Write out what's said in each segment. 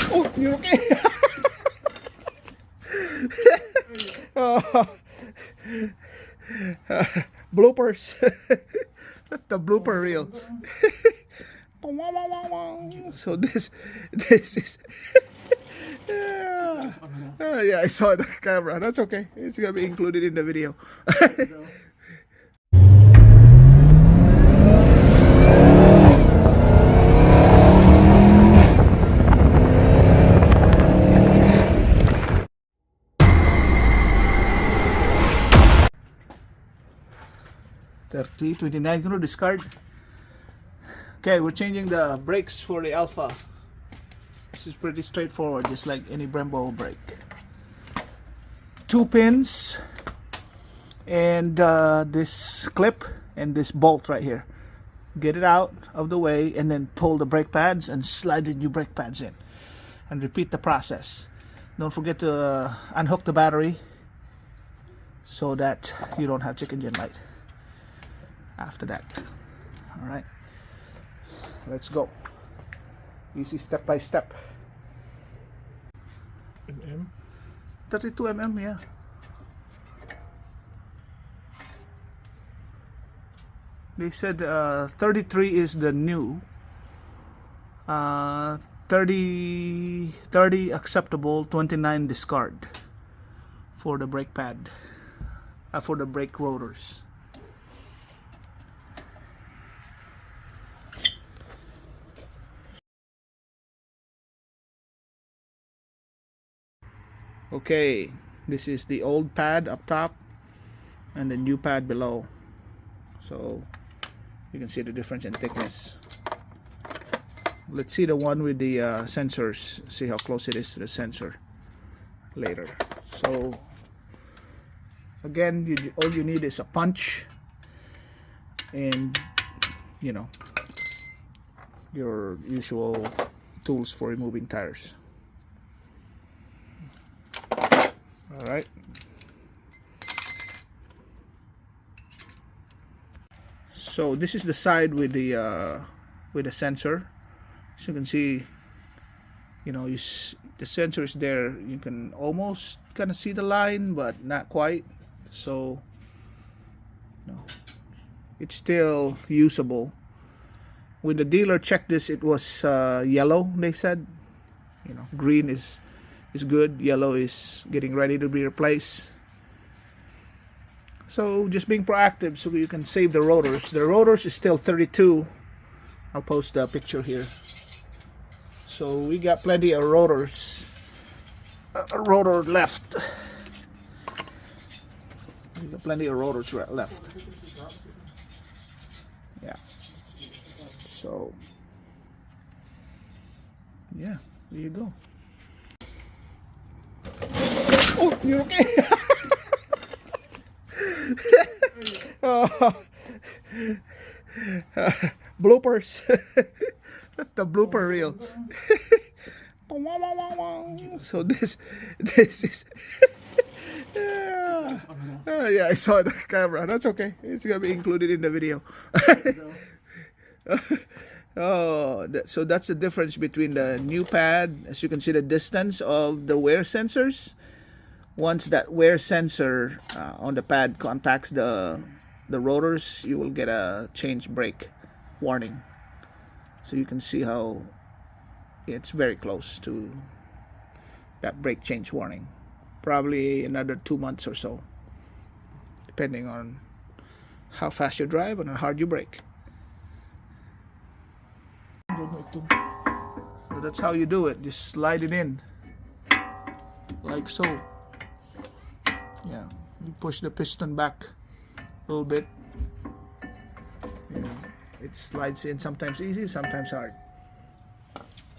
Oh, you're okay. Oh, bloopers. That's the blooper reel. So this is yeah. Yeah, I saw the camera. That's okay. It's gonna be included in the video. 30, 29, gonna discard. Okay, we're changing the brakes for the Alfa. This is pretty straightforward, just like any brembo brake. 2 pins and this clip and this bolt right here. Get it out of the way and then pull the brake pads and slide the new brake pads in. And repeat the process. Don't forget to unhook the battery so that you don't have check engine light after that. Alright, let's go. Easy step by step. 32 mm, yeah. They said 33 is the new, 30 acceptable, 29 discard for the brake pad, for the brake rotors. Okay, this is the old pad up top and the new pad below, so you can see the difference in thickness. Let's see the one with the sensors, see how close it is to the sensor later. So again, all you need is a punch and, you know, your usual tools for removing tires. Alright, so this is the side with the sensor. As you can see, you know, the sensor is there. You can almost kind of see the line, but not quite. So, you know, it's still usable. When the dealer checked this, it was yellow. They said, you know, green is good, yellow is getting ready to be replaced. So just being proactive so you can save the rotors. The rotors is still 32. I'll post the picture here. So we got plenty of rotors, a rotor left. We got plenty of rotors left. Yeah. So yeah, there you go. Oh, you're okay. Oh, bloopers. That's the blooper reel. So this is yeah. Yeah, I saw the camera. That's okay. It's gonna be included in the video. Oh, so that's the difference between the new pad. As you can see, the distance of the wear sensors. Once that wear sensor on the pad contacts the rotors, you will get a change brake warning. So you can see how it's very close to that brake change warning. Probably another 2 months or so, depending on how fast you drive and how hard you brake. So that's how you do it. Just slide it in like so. Yeah, you push the piston back a little bit. It slides in, sometimes easy, sometimes hard.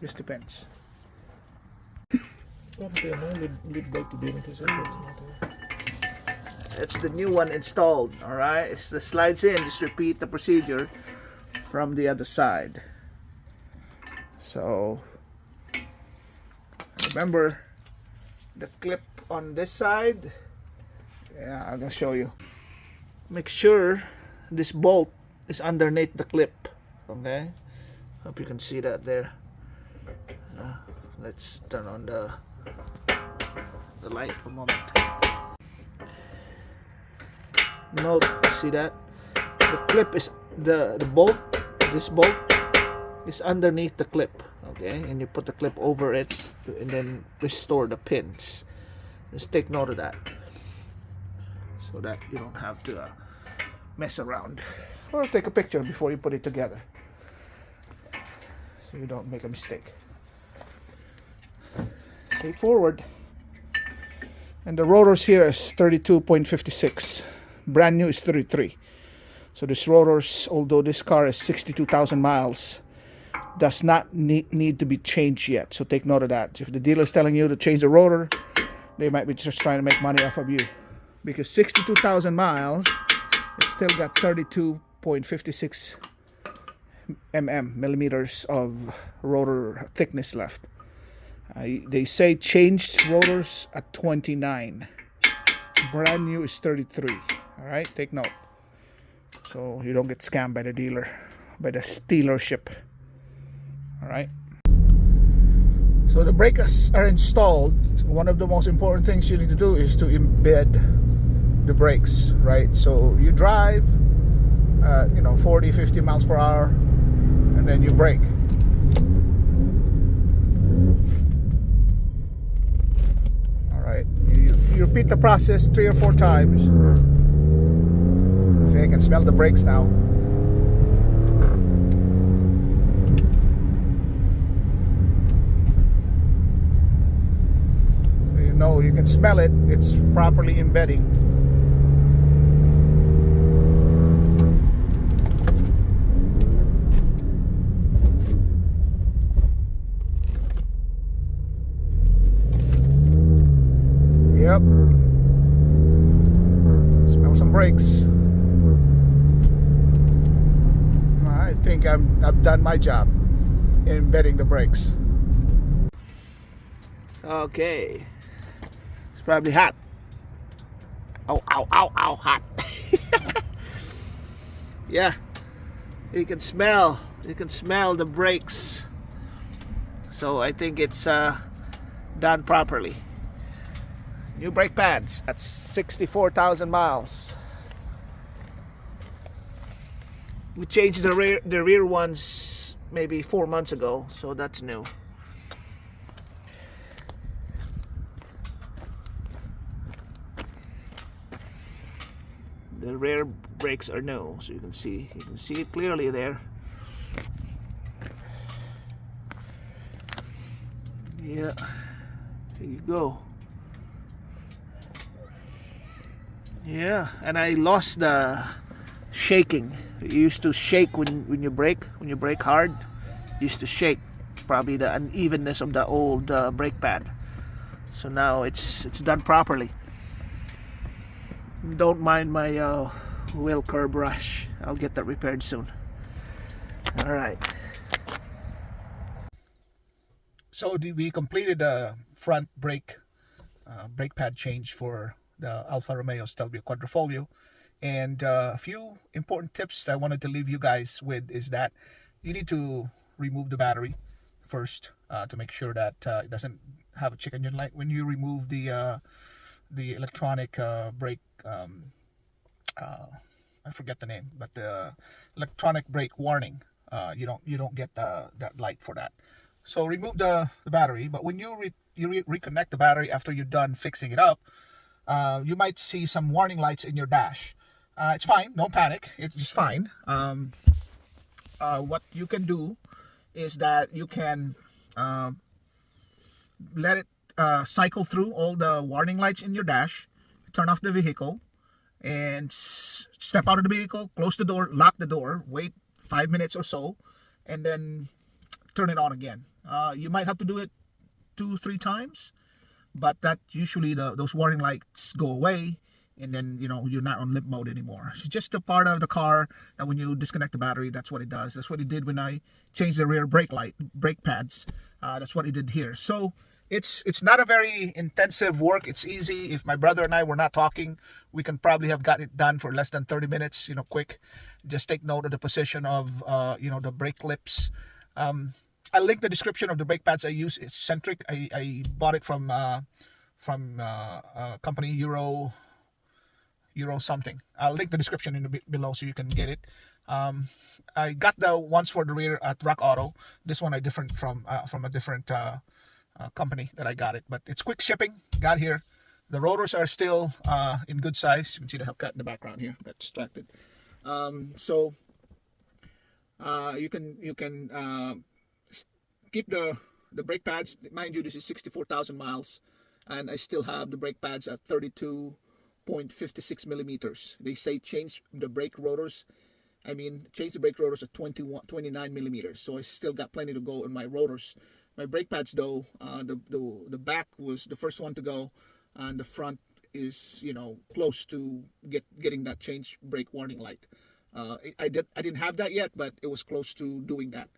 Just depends. That's the new one installed. Alright, it's the slides in. Just repeat the procedure from the other side. So remember the clip on this side. Yeah, I'm gonna show you. Make sure this bolt is underneath the clip. Okay, hope you can see that there. Let's turn on the light for a moment. Note, see that? The clip is the bolt. This bolt is underneath the clip. Okay, and you put the clip over it and then restore the pins. Just take note of that, so that you don't have to mess around, or take a picture before you put it together, so you don't make a mistake. Straightforward. And the rotors here is 32.56. Brand new is 33. So this rotors, although this car is 62,000 miles, does not need to be changed yet. So take note of that. If the dealer is telling you to change the rotor, they might be just trying to make money off of you, because 62,000 miles, it's still got 32.56 millimeters of rotor thickness left. They say changed rotors at 29. Brand new is 33. All right, take note, so you don't get scammed by the dealer, by the dealership. All right. So the brakes are installed. One of the most important things you need to do is to embed the brakes, right? So you drive, 40, 50 miles per hour, and then you brake. All right. You repeat the process 3 or 4 times. See, I can smell the brakes now. So you can smell it. It's properly embedding. Yep. Smell some brakes. I think I've done my job in embedding the brakes. Okay. It's probably hot. Ow, ow, ow, ow, hot. Yeah. You can smell the brakes. So I think it's done properly. New brake pads at 64,000 miles. We changed the rear ones maybe 4 months ago, so that's new. The rear brakes are new, so you can see it clearly there. Yeah, there you go. Yeah, and I lost the shaking. It used to shake when you brake hard. It used to shake, probably the unevenness of the old brake pad. So now it's done properly. Don't mind my wheel curb rash. I'll get that repaired soon. All right. So we completed the front brake pad change for the Alfa Romeo Stelvio Quadrifoglio, and a few important tips I wanted to leave you guys with is that you need to remove the battery first to make sure that it doesn't have a check engine light. When you remove the electronic brake, I forget the name, but the electronic brake warning, you don't get that light for that. So remove the battery, but when you reconnect the battery after you're done fixing it up, you might see some warning lights in your dash. It's fine, don't panic, it's just fine. What you can do is that you can let it cycle through all the warning lights in your dash, turn off the vehicle, and step out of the vehicle, close the door, lock the door, wait 5 minutes or so, and then turn it on again. You might have to do it 2-3 times, but that usually those warning lights go away, and then you're not on limp mode anymore. It's just a part of the car that when you disconnect the battery, that's what it does. That's what it did when I changed the rear brake pads. That's what it did here. So it's not a very intensive work. It's easy. If my brother and I were not talking, we can probably have gotten it done for less than 30 minutes. Quick. Just take note of the position of the brake clips. I'll link the description of the brake pads I use. It's Centric. I bought it from company Euro something. I'll link the description in the below so you can get it. I got the ones for the rear at Rock Auto. This one I different from a different company that I got it, but it's quick shipping. Got here. The rotors are still in good size. You can see the Hellcat in the background here. Got distracted. So you can keep the brake pads. Mind you, this is 64,000 miles, and I still have the brake pads at 32.56 millimeters. They say change the brake rotors. I mean, change the brake rotors at 29 millimeters. So I still got plenty to go in my rotors. My brake pads, though, the back was the first one to go, and the front is, you know, close to getting that change brake warning light. I didn't have that yet, but it was close to doing that.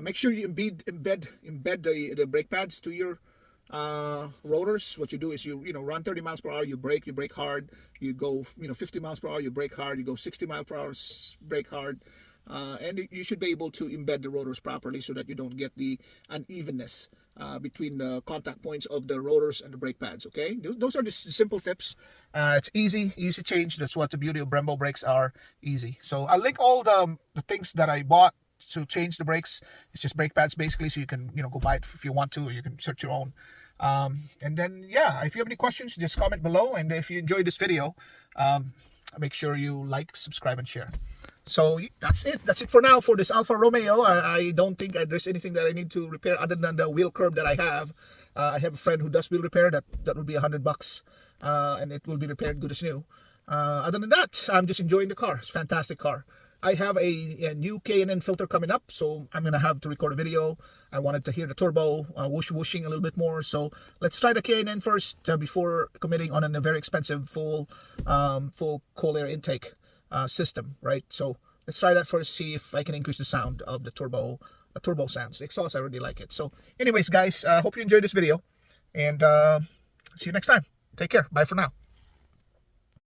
Make sure you embed the brake pads to your rotors. What you do is you run 30 miles per hour, you brake hard, you go 50 miles per hour, you brake hard, you go 60 miles per hour, brake hard, and you should be able to embed the rotors properly so that you don't get the unevenness between the contact points of the rotors and the brake pads. Okay, those are the simple tips. It's easy change. That's what the beauty of brembo brakes are, easy. So I'll link all the things that I bought to change the brakes. It's just brake pads basically, so you can go buy it if you want to, or you can search your own. And then yeah, if you have any questions, just comment below, and if you enjoyed this video, make sure you like, subscribe, and share. So that's it for now for this Alfa Romeo. I don't think there's anything that I need to repair other than the wheel curb that I have. I have a friend who does wheel repair. That will be $100, and it will be repaired good as new. Other than that, I'm just enjoying the car. It's a fantastic car. I have a new K&N filter coming up, so I'm going to have to record a video. I wanted to hear the turbo whooshing a little bit more, so let's try the K&N first before committing on a very expensive full cold air intake system, right? So let's try that first, see if I can increase the sound of the turbo sounds. The exhaust, I really like it. So anyways, guys, hope you enjoyed this video, and see you next time. Take care. Bye for now.